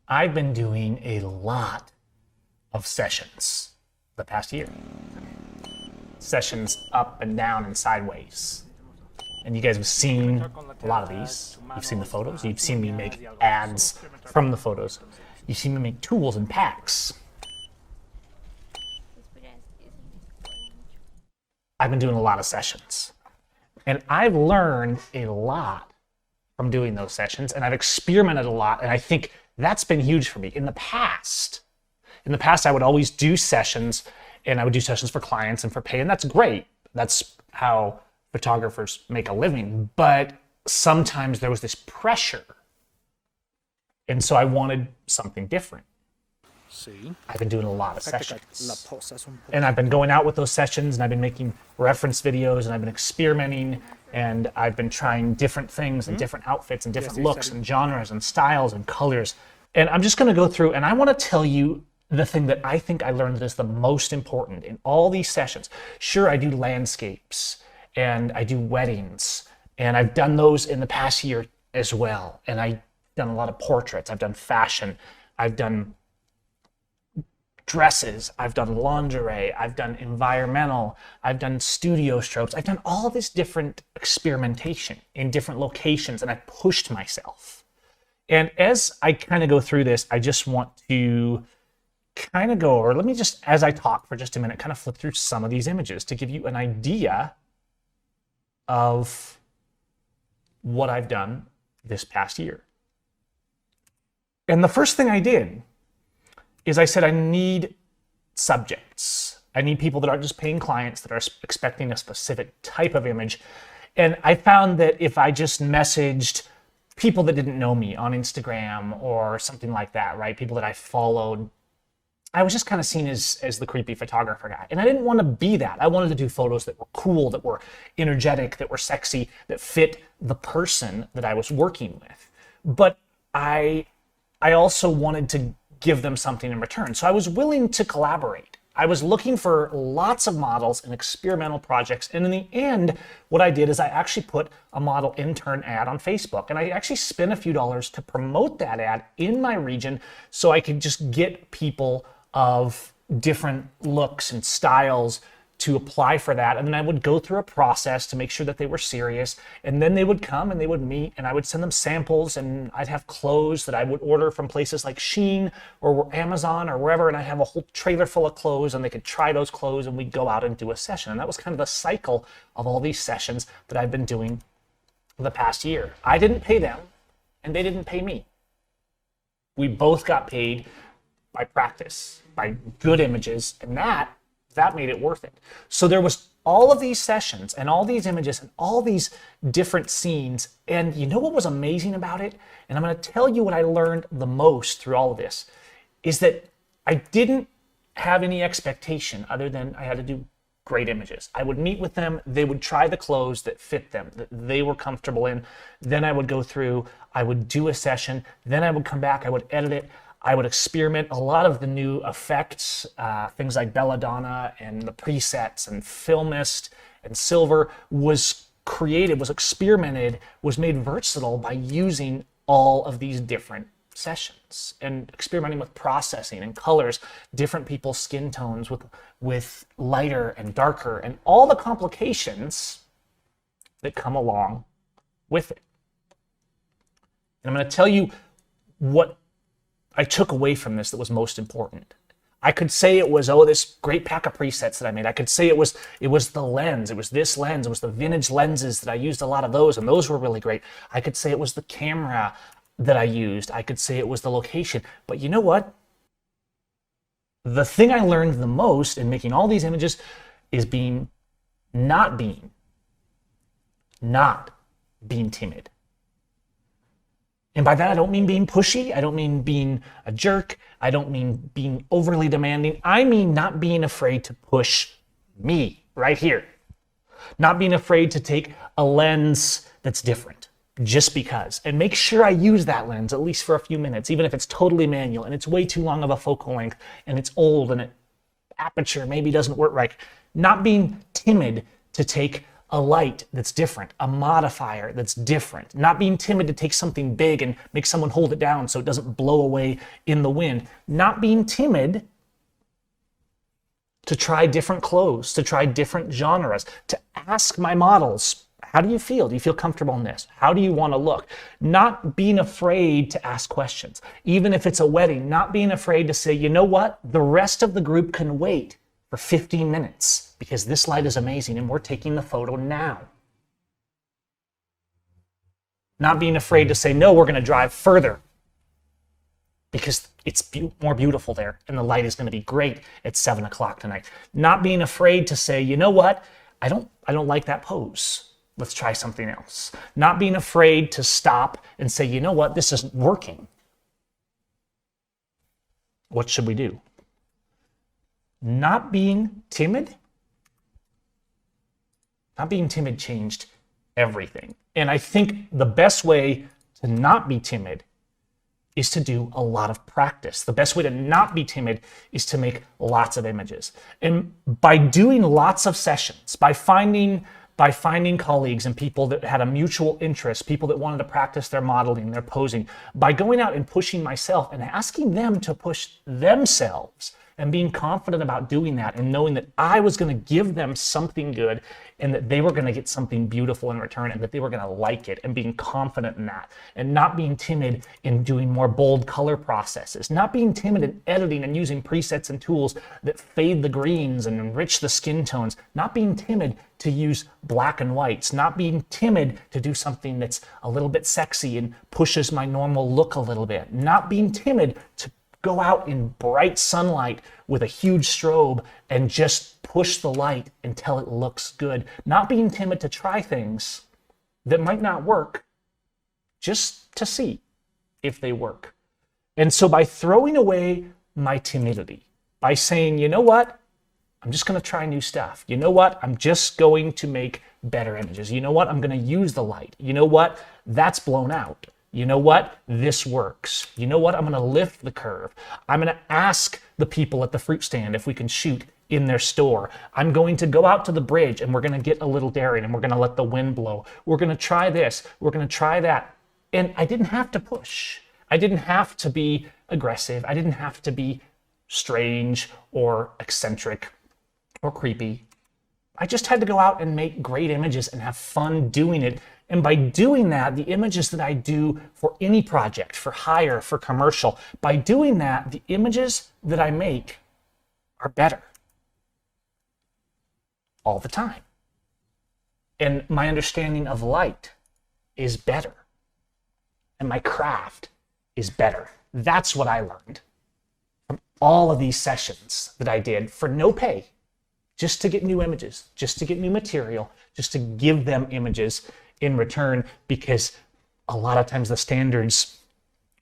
I've been doing a lot of sessions the past year. Sessions up and down and sideways. And you guys have seen a lot of these. You've seen the photos. You've seen me make ads from the photos. You've seen me make tools and packs. I've been doing a lot of sessions. And I've learned a lot from doing those sessions, and I've experimented a lot, and I think that's been huge for me. In the past, I would always do sessions, and I would do sessions for clients and for pay, and that's great. That's how photographers make a living. But sometimes there was this pressure, and so I wanted something different. I've been doing a lot of sessions. And I've been going out with those sessions, and I've been making reference videos, and I've been experimenting, and I've been trying different things and different outfits and different looks and genres and styles and colors. And I'm just going to go through, and I want to tell you the thing that I think I learned that is the most important in all these sessions. Sure, I do landscapes, and I do weddings, and I've done those in the past year as well. And I've done a lot of portraits. I've done fashion. I've done dresses, I've done lingerie, I've done environmental, I've done studio strobes, I've done all this different experimentation in different locations, and I pushed myself. And as I kind of go through this, I just want to kind of go over, let me just, as I talk for just a minute, kind of flip through some of these images to give you an idea of what I've done this past year. And the first thing I did is I said, I need subjects. I need people that aren't just paying clients, that are expecting a specific type of image. And I found that if I just messaged people that didn't know me on Instagram or something like that, right? People that I followed, I was just kind of seen as the creepy photographer guy. And I didn't want to be that. I wanted to do photos that were cool, that were energetic, that were sexy, that fit the person that I was working with. But I also wanted to give them something in return. So I was willing to collaborate. I was looking for lots of models and experimental projects. And in the end, what I did is I actually put a model intern ad on Facebook. And I actually spent a few dollars to promote that ad in my region so I could just get people of different looks and styles to apply for that. And then I would go through a process to make sure that they were serious. And then they would come and they would meet, and I would send them samples, and I'd have clothes that I would order from places like Shein or Amazon or wherever. And I'd have a whole trailer full of clothes, and they could try those clothes, and we'd go out and do a session. And that was kind of the cycle of all these sessions that I've been doing for the past year. I didn't pay them, and they didn't pay me. We both got paid by practice, by good images, and that made it worth it. So there was all of these sessions and all these images and all these different scenes. And you know what was amazing about it? And I'm going to tell you what I learned the most through all of this is that I didn't have any expectation other than I had to do great images. I would meet with them. They would try the clothes that fit them, that they were comfortable in. Then I would go through, I would do a session. Then I would come back, I would edit it. I would experiment a lot of the new effects, things like belladonna and the presets and filmist and silver was created, was experimented, was made versatile by using all of these different sessions and experimenting with processing and colors, different people's skin tones with lighter and darker and all the complications that come along with it. And I'm going to tell you what I took away from this that was most important. I could say it was, this great pack of presets that I made. I could say it was the lens. It was this lens. It was the vintage lenses that I used a lot of those, and those were really great. I could say it was the camera that I used. I could say it was the location. But you know what? The thing I learned the most in making all these images is not being timid. And by that, I don't mean being pushy. I don't mean being a jerk. I don't mean being overly demanding. I mean not being afraid to push me right here. Not being afraid to take a lens that's different just because. And make sure I use that lens at least for a few minutes, even if it's totally manual and it's way too long of a focal length and it's old and aperture maybe doesn't work right. Not being timid to take a light that's different, a modifier that's different, not being timid to take something big and make someone hold it down so it doesn't blow away in the wind, not being timid to try different clothes, to try different genres, to ask my models, how do you feel? Do you feel comfortable in this? How do you want to look? Not being afraid to ask questions. Even if it's a wedding, not being afraid to say, you know what? The rest of the group can wait for 15 minutes because this light is amazing and we're taking the photo now. Not being afraid to say, no, we're going to drive further because it's more beautiful there and the light is going to be great at 7 o'clock tonight. Not being afraid to say, you know what? I don't like that pose. Let's try something else. Not being afraid to stop and say, you know what? This isn't working. What should we do? Not being timid changed everything. And I think the best way to not be timid is to do a lot of practice. The best way to not be timid is to make lots of images. And by doing lots of sessions, by finding colleagues and people that had a mutual interest, people that wanted to practice their modeling, their posing, by going out and pushing myself and asking them to push themselves and being confident about doing that and knowing that I was going to give them something good and that they were going to get something beautiful in return and that they were going to like it, and being confident in that, and not being timid in doing more bold color processes, not being timid in editing and using presets and tools that fade the greens and enrich the skin tones, not being timid to use black and whites, not being timid to do something that's a little bit sexy and pushes my normal look a little bit, not being timid to go out in bright sunlight with a huge strobe and just push the light until it looks good. Not being timid to try things that might not work just to see if they work. And so by throwing away my timidity, by saying, you know what? I'm just going to try new stuff. You know what? I'm just going to make better images. You know what? I'm going to use the light. You know what? That's blown out. You know what? This works. You know what? I'm going to lift the curve. I'm going to ask the people at the fruit stand if we can shoot in their store. I'm going to go out to the bridge and we're going to get a little daring and we're going to let the wind blow. We're going to try this. We're going to try that. And I didn't have to push. I didn't have to be aggressive. I didn't have to be strange or eccentric or creepy. I just had to go out and make great images and have fun doing it. And by doing that, the images that I do for any project, for hire, for commercial, by doing that, the images that I make are better all the time. And my understanding of light is better. And my craft is better. That's what I learned from all of these sessions that I did for no pay, just to get new images, just to get new material, just to give them images in return, because a lot of times the standards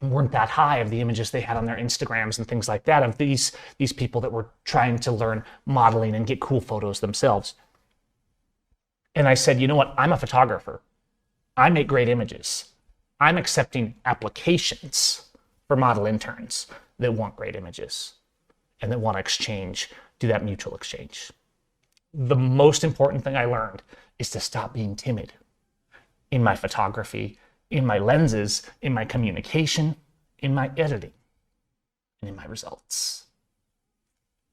weren't that high of the images they had on their Instagrams and things like that of these people that were trying to learn modeling and get cool photos themselves. And I said, you know what? I'm a photographer. I make great images. I'm accepting applications for model interns that want great images and that want to exchange, do that mutual exchange. The most important thing I learned is to stop being timid in my photography, in my lenses, in my communication, in my editing, and in my results.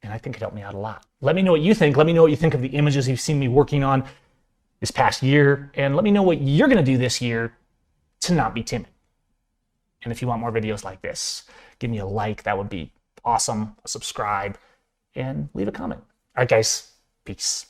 And I think it helped me out a lot. Let me know what you think. Let me know what you think of the images you've seen me working on this past year, and let me know what you're going to do this year to not be timid. And if you want more videos like this, give me a like. That would be awesome. Subscribe and leave a comment. All right, guys. Peace.